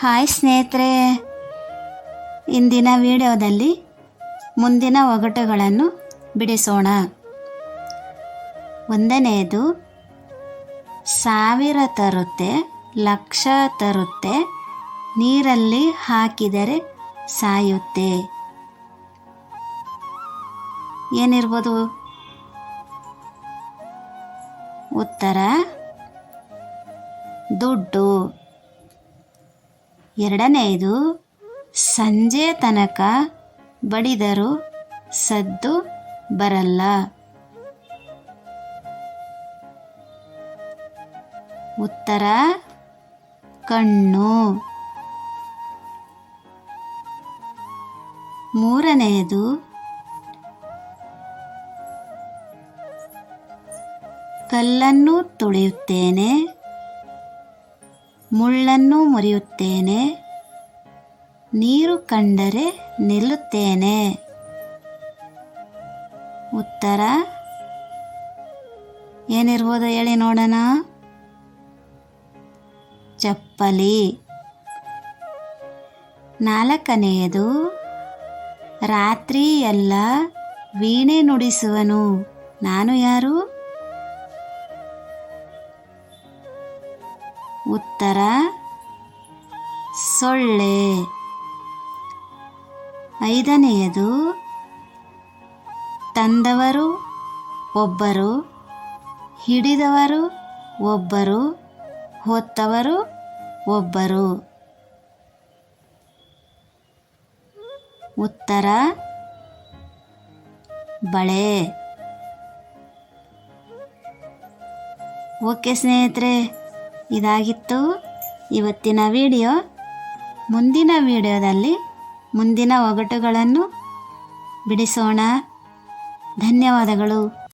Hi ಸ್ನೇಹಿತರೆ, ಇಂದಿನ ವಿಡಿಯೋದಲ್ಲಿ ಮುಂದಿನ ಒಗಟುಗಳನ್ನು ಬಿಡಿಸೋಣ. ಒಂದನೆಯದು, 1000 ತರುತ್ತೆ, ಲಕ್ಷ ತರುತ್ತೆ, ನೀರಲ್ಲಿ ಹಾಕಿದರೆ ಸಾಯುತ್ತೆ. ಏನಿರ್ಬೋದು? ಉತ್ತರ ದುಡ್ಡು. ಎರಡನೆಯದು, ಸಂಜೆ ತನಕ ಬಡಿದರೂ ಸದ್ದು ಬರಲ್ಲ. ಉತ್ತರ ಕಣ್ಣು. ಮೂರನೆಯದು, ಕಲ್ಲನ್ನು ತುಳಿಯುತ್ತೇನೆ, ಮುಳ್ಳನ್ನು ಮುರಿಯುತ್ತೇನೆ, ನೀರು ಕಂಡರೆ ನಿಲ್ಲುತ್ತೇನೆ. ಉತ್ತರ ಏನಿರ್ಬೋದು ಹೇಳಿ ನೋಡೋಣ? ಚಪ್ಪಲಿ. ನಾಲ್ಕನೆಯದು, ರಾತ್ರಿ ಎಲ್ಲ ವೀಣೆ ನುಡಿಸುವನು, ನಾನು ಯಾರು? ಉತ್ತರ ಸೊಳ್ಳೆ. ಐದನೆಯದು, ತಂದವರು ಒಬ್ಬರು, ಹಿಡಿದವರು ಒಬ್ಬರು, ಹೊತ್ತವರು ಒಬ್ಬರು. ಉತ್ತರ ಬಳೆ. ಓಕೆ ಸ್ನೇಹಿತರೆ, ಇದಾಗಿತ್ತು ಇವತ್ತಿನ ವಿಡಿಯೋ. ಮುಂದಿನ ವಿಡಿಯೋದಲ್ಲಿ ಮುಂದಿನ ಒಗಟುಗಳನ್ನು ಬಿಡಿಸೋಣ. ಧನ್ಯವಾದಗಳು.